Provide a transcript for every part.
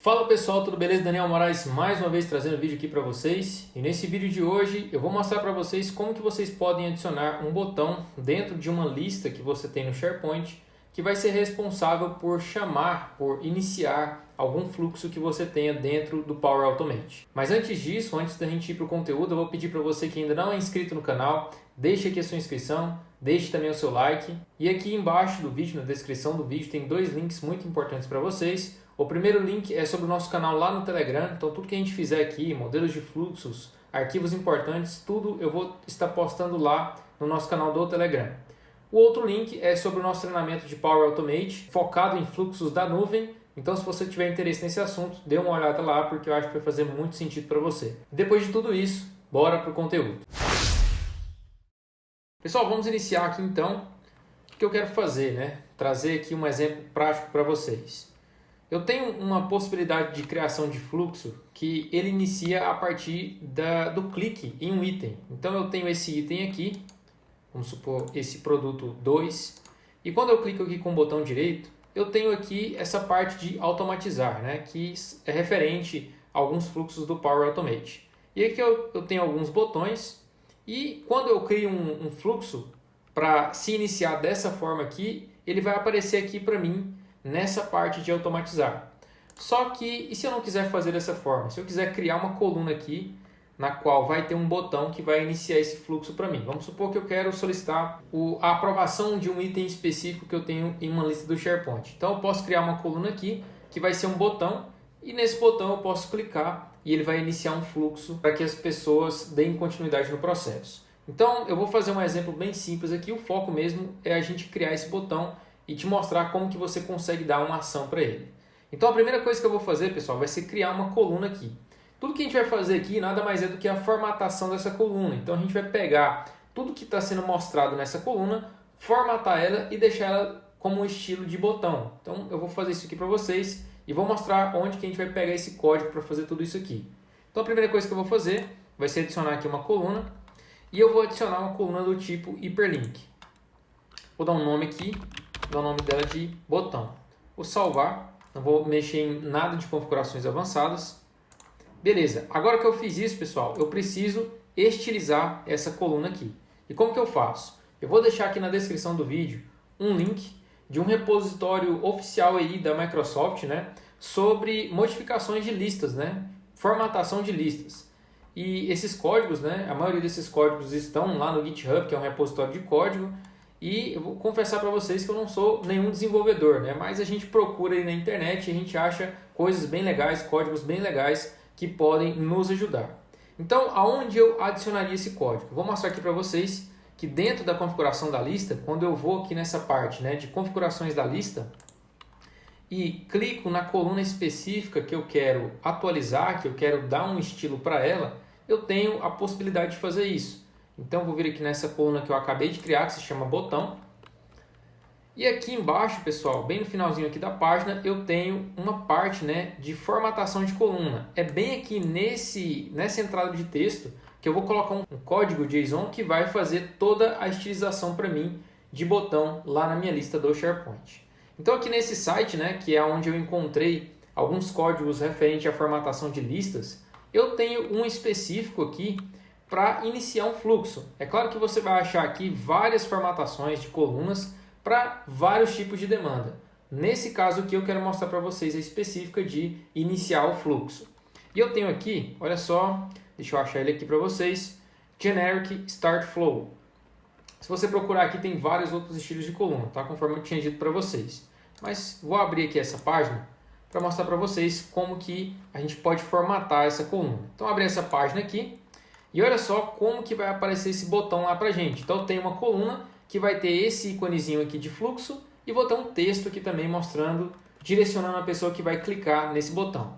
Fala pessoal, tudo beleza? Daniel Moraes mais uma vez trazendo vídeo aqui para vocês. E nesse vídeo de hoje eu vou mostrar para vocês como que vocês podem adicionar um botão dentro de uma lista que você tem no SharePoint que vai ser responsável por chamar, por iniciar algum fluxo que você tenha dentro do Power Automate. Mas antes disso, antes da gente ir para o conteúdo, eu vou pedir para você que ainda não é inscrito no canal, deixe aqui a sua inscrição, deixe também o seu like. E aqui embaixo do vídeo, na descrição do vídeo, tem dois links muito importantes para vocês. O primeiro link é sobre o nosso canal lá no Telegram, então tudo que a gente fizer aqui, modelos de fluxos, arquivos importantes, tudo eu vou estar postando lá no nosso canal do Telegram. O outro link é sobre o nosso treinamento de Power Automate, focado em fluxos da nuvem, então se você tiver interesse nesse assunto, dê uma olhada lá, porque eu acho que vai fazer muito sentido para você. Depois de tudo isso, bora para o conteúdo. Pessoal, vamos iniciar aqui então. O que eu quero fazer, né? Trazer aqui um exemplo prático para vocês. Eu tenho uma possibilidade de criação de fluxo que ele inicia a partir do clique em um item. Então eu tenho esse item aqui, vamos supor esse produto 2, e quando eu clico aqui com o botão direito, eu tenho aqui essa parte de automatizar, né, que é referente a alguns fluxos do Power Automate. E aqui eu tenho alguns botões, e quando eu crio um fluxo para se iniciar dessa forma aqui, ele vai aparecer aqui para mim nessa parte de automatizar. Só que, e se eu não quiser fazer dessa forma? Se eu quiser criar uma coluna aqui, na qual vai ter um botão que vai iniciar esse fluxo para mim. Vamos supor que eu quero solicitar a aprovação de um item específico que eu tenho em uma lista do SharePoint. Então eu posso criar uma coluna aqui, que vai ser um botão, e nesse botão eu posso clicar e ele vai iniciar um fluxo para que as pessoas deem continuidade no processo. Então eu vou fazer um exemplo bem simples aqui, o foco mesmo é a gente criar esse botão e te mostrar como que você consegue dar uma ação para ele. Então a primeira coisa que eu vou fazer, pessoal, vai ser criar uma coluna aqui. Tudo que a gente vai fazer aqui nada mais é do que a formatação dessa coluna. Então a gente vai pegar tudo que está sendo mostrado nessa coluna, formatar ela e deixar ela como um estilo de botão. Então eu vou fazer isso aqui para vocês e vou mostrar onde que a gente vai pegar esse código para fazer tudo isso aqui. Então a primeira coisa que eu vou fazer vai ser adicionar aqui uma coluna e eu vou adicionar uma coluna do tipo Hyperlink. Vou dar um nome aqui. Vou dar o nome dela de botão. Vou salvar, não vou mexer em nada de configurações avançadas. Beleza, agora que eu fiz isso, pessoal, eu preciso estilizar essa coluna aqui. E como que eu faço? Eu vou deixar aqui na descrição do vídeo um link de um repositório oficial aí da Microsoft, né, sobre modificações de listas, né, formatação de listas. E esses códigos, né, a maioria desses códigos estão lá no GitHub, que é um repositório de código. E eu vou confessar para vocês que eu não sou nenhum desenvolvedor, né? Mas a gente procura aí na internet e a gente acha coisas bem legais, códigos bem legais que podem nos ajudar. Então, aonde eu adicionaria esse código? Vou mostrar aqui para vocês que dentro da configuração da lista, quando eu vou aqui nessa parte, né, de configurações da lista e clico na coluna específica que eu quero atualizar, que eu quero dar um estilo para ela, eu tenho a possibilidade de fazer isso. Então, vou vir aqui nessa coluna que eu acabei de criar, que se chama botão. E aqui embaixo, pessoal, bem no finalzinho aqui da página, eu tenho uma parte, né, de formatação de coluna. É bem aqui nessa entrada de texto que eu vou colocar um código JSON que vai fazer toda a estilização para mim de botão lá na minha lista do SharePoint. Então, aqui nesse site, né, que é onde eu encontrei alguns códigos referentes à formatação de listas, eu tenho um específico aqui para iniciar um fluxo. É claro que você vai achar aqui várias formatações de colunas para vários tipos de demanda. Nesse caso aqui eu quero mostrar para vocês a específica de iniciar o fluxo. E eu tenho aqui, olha só, deixa eu achar ele aqui para vocês, Generic Start Flow. Se você procurar aqui tem vários outros estilos de coluna, tá? Conforme eu tinha dito para vocês. Mas vou abrir aqui essa página para mostrar para vocês como que a gente pode formatar essa coluna. Então abrir essa página aqui. E olha só como que vai aparecer esse botão lá pra gente. Então eu tenho uma coluna que vai ter esse íconezinho aqui de fluxo e vou ter um texto aqui também mostrando, direcionando a pessoa que vai clicar nesse botão.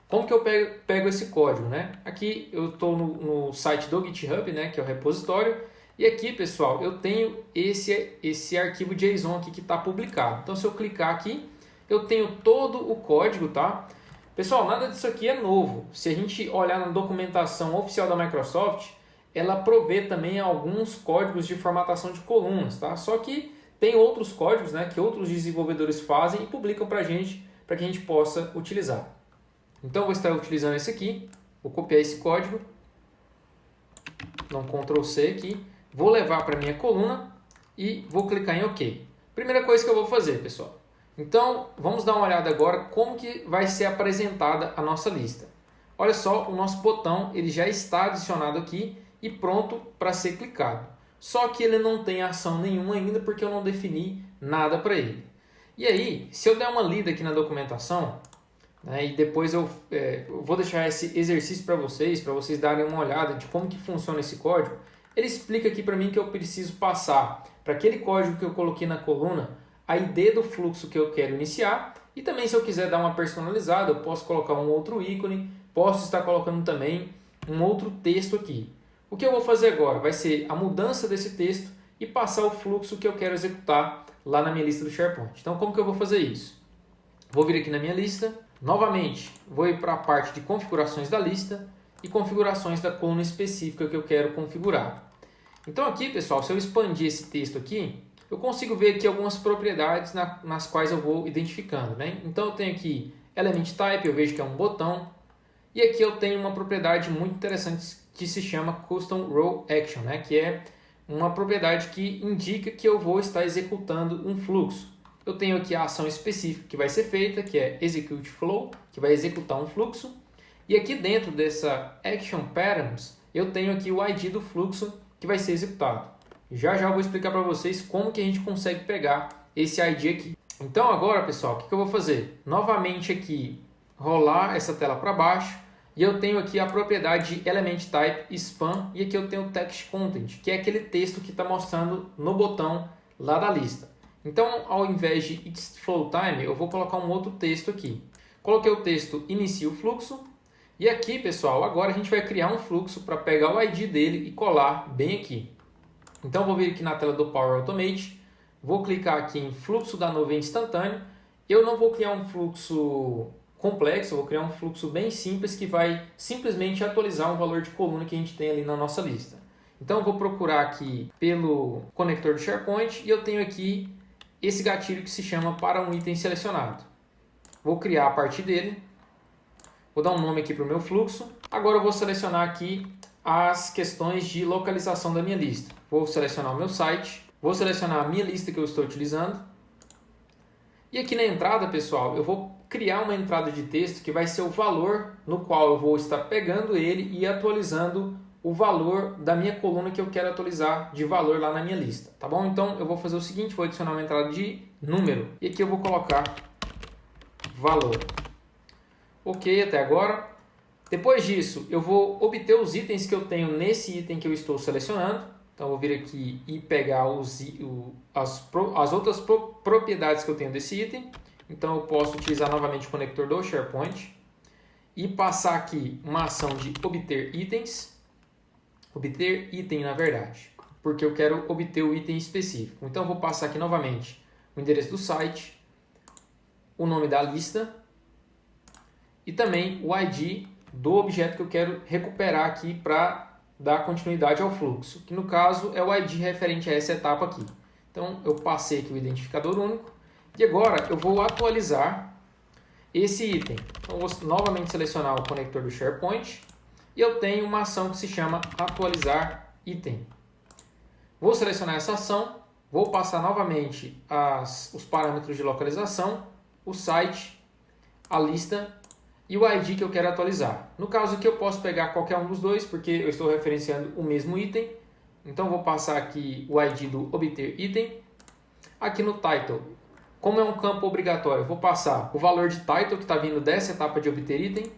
Como que eu pego esse código, né? Aqui eu estou no site do GitHub, né, que é o repositório. E aqui, pessoal, eu tenho esse arquivo JSON aqui que está publicado. Então se eu clicar aqui, eu tenho todo o código, tá? Pessoal, nada disso aqui é novo. Se a gente olhar na documentação oficial da Microsoft, ela provê também alguns códigos de formatação de colunas, tá? Só que tem outros códigos, né, que outros desenvolvedores fazem e publicam para a gente que a gente possa utilizar. Então eu vou estar utilizando esse aqui, vou copiar esse código, dar um Ctrl C aqui, vou levar para a minha coluna e vou clicar em OK. Primeira coisa que eu vou fazer, pessoal. Então, vamos dar uma olhada agora como que vai ser apresentada a nossa lista. Olha só, o nosso botão ele já está adicionado aqui e pronto para ser clicado. Só que ele não tem ação nenhuma ainda porque eu não defini nada para ele. E aí, se eu der uma lida aqui na documentação, né, e depois eu vou deixar esse exercício para vocês darem uma olhada de como que funciona esse código, ele explica aqui para mim que eu preciso passar para aquele código que eu coloquei na coluna a ID do fluxo que eu quero iniciar e também se eu quiser dar uma personalizada, eu posso colocar um outro ícone, posso estar colocando também um outro texto aqui. O que eu vou fazer agora vai ser a mudança desse texto e passar o fluxo que eu quero executar lá na minha lista do SharePoint. Então, como que eu vou fazer isso? Vou vir aqui na minha lista, novamente vou ir para a parte de configurações da lista e configurações da coluna específica que eu quero configurar. Então aqui, pessoal, se eu expandir esse texto aqui, eu consigo ver aqui algumas propriedades nas quais eu vou identificando, né? Então eu tenho aqui Element Type, eu vejo que é um botão, e aqui eu tenho uma propriedade muito interessante que se chama Custom Row Action, né? Que é uma propriedade que indica que eu vou estar executando um fluxo. Eu tenho aqui a ação específica que vai ser feita, que é Execute Flow, que vai executar um fluxo. E aqui dentro dessa Action Patterns, eu tenho aqui o ID do fluxo que vai ser executado. Já já eu vou explicar para vocês como que a gente consegue pegar esse ID aqui. Então agora, pessoal, o que eu vou fazer? Novamente aqui, rolar essa tela para baixo. E eu tenho aqui a propriedade Element Type Span e aqui eu tenho o Text Content, que é aquele texto que está mostrando no botão lá da lista. Então, ao invés de It's Flow Time, eu vou colocar um outro texto aqui. Coloquei o texto Inicia o fluxo. E aqui, pessoal, agora a gente vai criar um fluxo para pegar o ID dele e colar bem aqui. Então, vou vir aqui na tela do Power Automate, vou clicar aqui em Fluxo da nuvem instantâneo. Eu não vou criar um fluxo complexo, eu vou criar um fluxo bem simples que vai simplesmente atualizar um valor de coluna que a gente tem ali na nossa lista. Então, eu vou procurar aqui pelo conector do SharePoint e eu tenho aqui esse gatilho que se chama para um item selecionado. Vou criar a partir dele. Vou dar um nome aqui para o meu fluxo. Agora eu vou selecionar aqui as questões de localização da minha lista. Vou selecionar o meu site, vou selecionar a minha lista que eu estou utilizando. E aqui na entrada, pessoal, eu vou criar uma entrada de texto que vai ser o valor no qual eu vou estar pegando ele e atualizando o valor da minha coluna que eu quero atualizar de valor lá na minha lista. Tá bom? Então eu vou fazer o seguinte, vou adicionar uma entrada de número e aqui eu vou colocar valor. Ok, até agora. Depois disso, eu vou obter os itens que eu tenho nesse item que eu estou selecionando. Então, eu vou vir aqui e pegar as outras propriedades que eu tenho desse item. Então, eu posso utilizar novamente o conector do SharePoint e passar aqui uma ação de obter itens. Obter item, na verdade, porque eu quero obter o item específico. Então, eu vou passar aqui novamente o endereço do site, o nome da lista e também o ID do objeto que eu quero recuperar aqui para dar continuidade ao fluxo, que no caso é o ID referente a essa etapa aqui. Então eu passei aqui o identificador único e agora eu vou atualizar esse item. Então eu vou novamente selecionar o conector do SharePoint e eu tenho uma ação que se chama atualizar item. Vou selecionar essa ação, vou passar novamente os parâmetros de localização, o site, a lista e o ID que eu quero atualizar. No caso aqui eu posso pegar qualquer um dos dois, porque eu estou referenciando o mesmo item. Então vou passar aqui o ID do obter item. Aqui no title, como é um campo obrigatório, eu vou passar o valor de title que está vindo dessa etapa de obter item.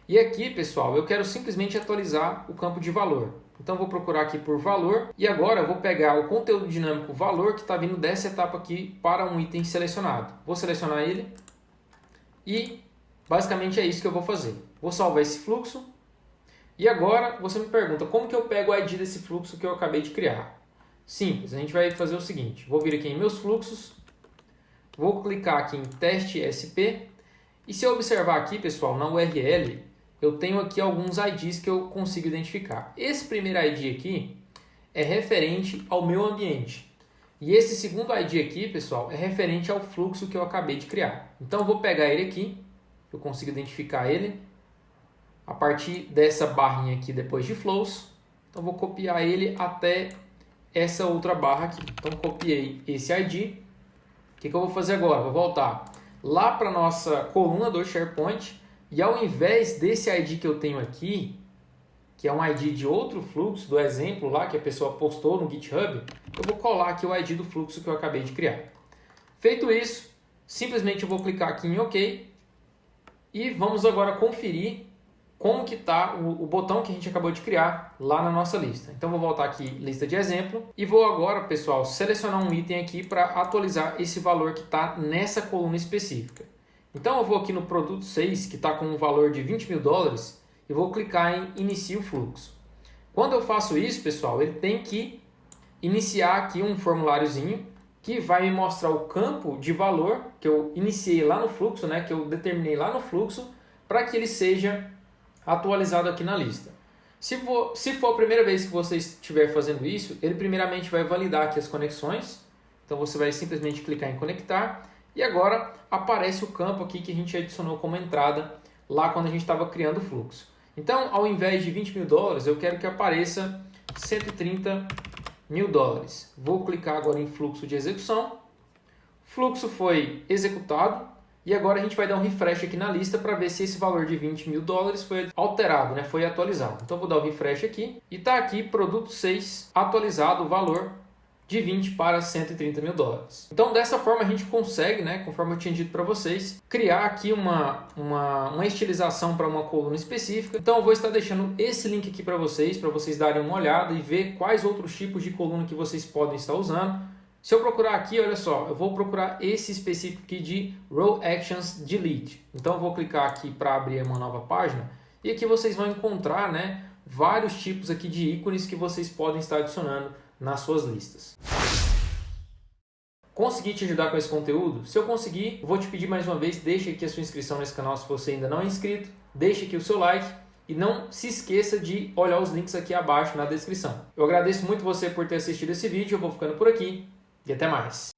E aqui, pessoal, eu quero simplesmente atualizar o campo de valor. Então vou procurar aqui por valor e agora eu vou pegar o conteúdo dinâmico valor que está vindo dessa etapa aqui para um item selecionado. Vou selecionar ele e basicamente é isso que eu vou fazer. Vou salvar esse fluxo. E agora você me pergunta, como que eu pego o ID desse fluxo que eu acabei de criar? Simples, a gente vai fazer o seguinte. Vou vir aqui em meus fluxos. Vou clicar aqui em teste SP. E se eu observar aqui, pessoal, na URL, eu tenho aqui alguns IDs que eu consigo identificar. Esse primeiro ID aqui é referente ao meu ambiente. E esse segundo ID aqui, pessoal, é referente ao fluxo que eu acabei de criar. Então eu vou pegar ele aqui. eu consigo identificar ele a partir dessa barrinha aqui depois de flows. Então vou copiar ele até essa outra barra aqui. Então copiei esse ID. O que eu vou fazer agora? Vou voltar lá para a nossa coluna do SharePoint e ao invés desse ID que eu tenho aqui, que é um ID de outro fluxo, do exemplo lá que a pessoa postou no GitHub, eu vou colar aqui o ID do fluxo que eu acabei de criar. Feito isso, simplesmente eu vou clicar aqui em OK e vamos agora conferir como que está o botão que a gente acabou de criar lá na nossa lista. Então vou voltar aqui, lista de exemplo, e vou agora, pessoal, selecionar um item aqui para atualizar esse valor que está nessa coluna específica. Então eu vou aqui no produto 6, que está com um valor de $20.000, e vou clicar em Inicie o fluxo. Quando eu faço isso, pessoal, ele tem que iniciar aqui um formuláriozinho que vai me mostrar o campo de valor que eu iniciei lá no fluxo, né, que eu determinei lá no fluxo, para que ele seja atualizado aqui na lista. Se for a primeira vez que você estiver fazendo isso, ele primeiramente vai validar aqui as conexões. Então você vai simplesmente clicar em conectar e agora aparece o campo aqui que a gente adicionou como entrada lá quando a gente estava criando o fluxo. Então, ao invés de $20.000, eu quero que apareça $130.000. Vou clicar agora em fluxo de execução. Fluxo foi executado. E agora a gente vai dar um refresh aqui na lista para ver se esse valor de $20.000 foi alterado, né? Foi atualizado. Então vou dar o refresh aqui e está aqui produto 6 atualizado o valor de 20 para $130.000. Então dessa forma a gente consegue, né, conforme eu tinha dito para vocês, criar aqui uma estilização para uma coluna específica. Então eu vou estar deixando esse link aqui para vocês darem uma olhada e ver quais outros tipos de coluna que vocês podem estar usando. Se eu procurar aqui, olha só, eu vou procurar esse específico aqui de Row Actions Delete. Então eu vou clicar aqui para abrir uma nova página e aqui vocês vão encontrar, né, vários tipos aqui de ícones que vocês podem estar adicionando nas suas listas. Consegui te ajudar com esse conteúdo? Se eu conseguir, eu vou te pedir mais uma vez, deixe aqui a sua inscrição nesse canal se você ainda não é inscrito, deixe aqui o seu like e não se esqueça de olhar os links aqui abaixo na descrição. Eu agradeço muito você por ter assistido esse vídeo, eu vou ficando por aqui. E até mais!